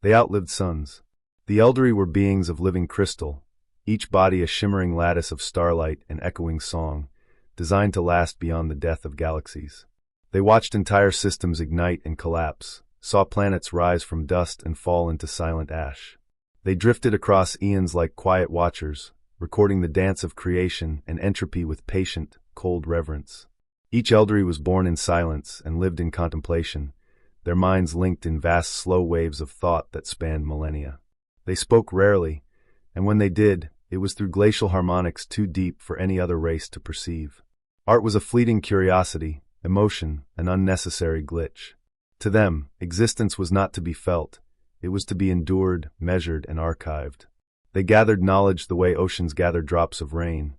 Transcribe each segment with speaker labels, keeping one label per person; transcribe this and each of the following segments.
Speaker 1: They outlived suns. The elderly were beings of living crystal, each body a shimmering lattice of starlight and echoing song, designed to last beyond the death of galaxies. They watched entire systems ignite and collapse, saw planets rise from dust and fall into silent ash. They drifted across eons like quiet watchers, recording the dance of creation and entropy with patient, cold reverence. Each elderly was born in silence and lived in contemplation, their minds linked in vast slow waves of thought that spanned millennia. They spoke rarely, and when they did, it was through glacial harmonics too deep for any other race to perceive. Art was a fleeting curiosity, emotion, an unnecessary glitch. To them, existence was not to be felt, it was to be endured, measured, and archived. They gathered knowledge the way oceans gather drops of rain,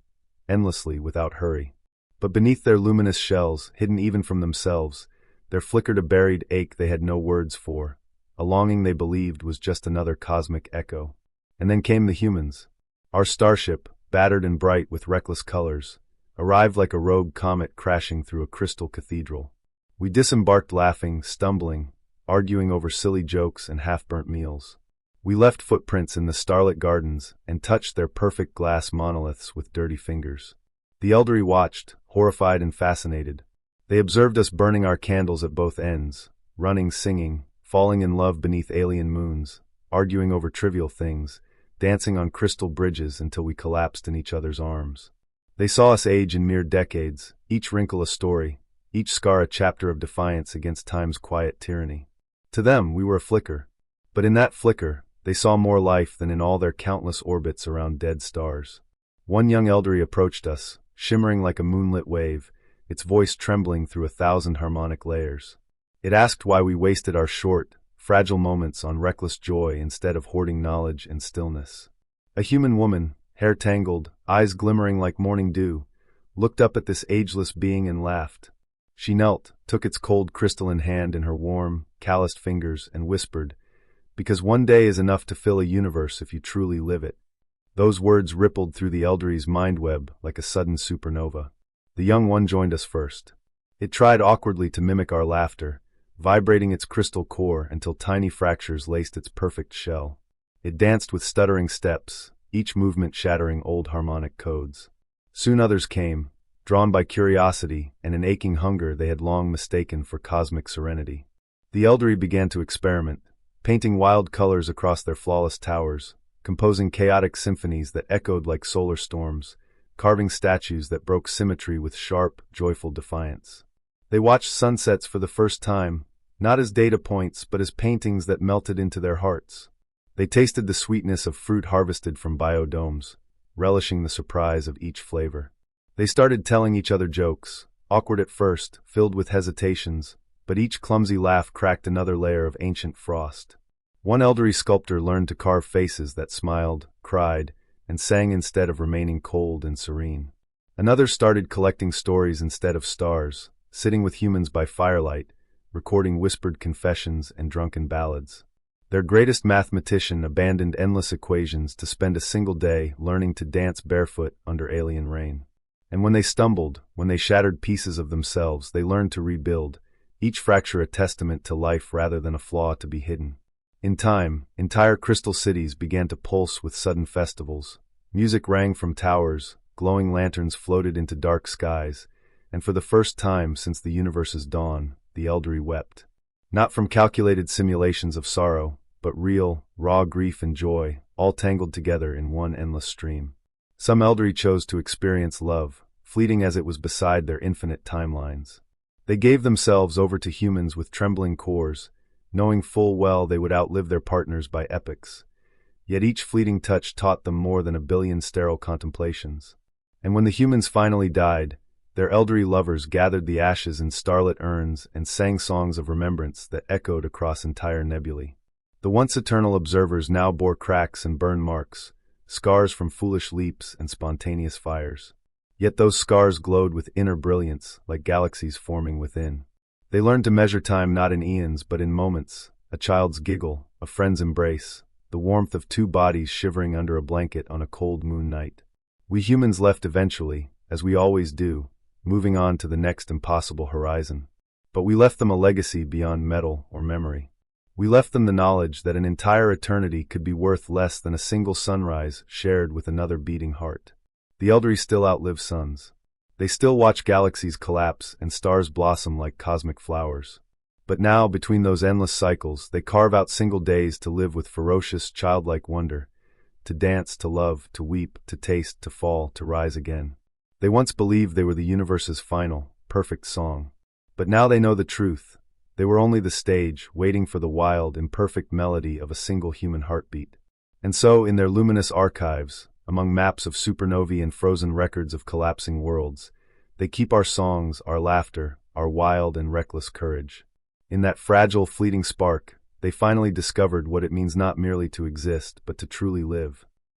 Speaker 1: endlessly without hurry. But beneath their luminous shells, hidden even from themselves, there flickered a buried ache they had no words for, a longing they believed was just another cosmic echo. And then came the humans. Our starship, battered and bright with reckless colors, arrived like a rogue comet crashing through a crystal cathedral. We disembarked laughing, stumbling, arguing over silly jokes and half-burnt meals. We left footprints in the starlit gardens and touched their perfect glass monoliths with dirty fingers. The elderly watched, horrified and fascinated. They observed us burning our candles at both ends, running, singing, falling in love beneath alien moons, arguing over trivial things, dancing on crystal bridges until we collapsed in each other's arms. They saw us age in mere decades, each wrinkle a story, each scar a chapter of defiance against time's quiet tyranny. To them, we were a flicker. But in that flicker, they saw more life than in all their countless orbits around dead stars. One young elderly approached us, shimmering like a moonlit wave, its voice trembling through 1,000 harmonic layers. It asked why we wasted our short, fragile moments on reckless joy instead of hoarding knowledge and stillness. A human woman, hair tangled, eyes glimmering like morning dew, looked up at this ageless being and laughed. She knelt, took its cold crystalline hand in her warm, calloused fingers, and whispered, "Because one day is enough to fill a universe if you truly live it." Those words rippled through the elderly's mind web like a sudden supernova. The young one joined us first. It tried awkwardly to mimic our laughter, vibrating its crystal core until tiny fractures laced its perfect shell. It danced with stuttering steps, each movement shattering old harmonic codes. Soon others came, drawn by curiosity and an aching hunger they had long mistaken for cosmic serenity. The elderly began to experiment, painting wild colors across their flawless towers, composing chaotic symphonies that echoed like solar storms, carving statues that broke symmetry with sharp, joyful defiance. They watched sunsets for the first time, not as data points but as paintings that melted into their hearts. They tasted the sweetness of fruit harvested from biodomes, relishing the surprise of each flavor. They started telling each other jokes, awkward at first, filled with hesitations, but each clumsy laugh cracked another layer of ancient frost. One elderly sculptor learned to carve faces that smiled, cried, and sang instead of remaining cold and serene. Another started collecting stories instead of stars, sitting with humans by firelight, recording whispered confessions and drunken ballads. Their greatest mathematician abandoned endless equations to spend a single day learning to dance barefoot under alien rain. And when they stumbled, when they shattered pieces of themselves, they learned to rebuild, each fracture a testament to life rather than a flaw to be hidden. In time, entire crystal cities began to pulse with sudden festivals. Music rang from towers, glowing lanterns floated into dark skies, and for the first time since the universe's dawn, the elderly wept. Not from calculated simulations of sorrow, but real, raw grief and joy, all tangled together in one endless stream. Some elderly chose to experience love, fleeting as it was beside their infinite timelines. They gave themselves over to humans with trembling cores, knowing full well they would outlive their partners by epochs. Yet each fleeting touch taught them more than 1 billion sterile contemplations. And when the humans finally died, their elderly lovers gathered the ashes in starlit urns and sang songs of remembrance that echoed across entire nebulae. The once eternal observers now bore cracks and burn marks, scars from foolish leaps and spontaneous fires. Yet those scars glowed with inner brilliance, like galaxies forming within. They learned to measure time not in eons but in moments, a child's giggle, a friend's embrace, the warmth of 2 bodies shivering under a blanket on a cold moon night. We humans left eventually, as we always do, moving on to the next impossible horizon. But we left them a legacy beyond metal or memory. We left them the knowledge that an entire eternity could be worth less than a single sunrise shared with another beating heart. The elderly still outlive suns. They still watch galaxies collapse and stars blossom like cosmic flowers. But now, between those endless cycles, they carve out single days to live with ferocious, childlike wonder, to dance, to love, to weep, to taste, to fall, to rise again. They once believed they were the universe's final, perfect song. But now they know the truth. They were only the stage, waiting for the wild, imperfect melody of a single human heartbeat. And so, in their luminous archives, among maps of supernovae and frozen records of collapsing worlds, they keep our songs, our laughter, our wild and reckless courage. In that fragile, fleeting spark, they finally discovered what it means not merely to exist, but to truly live.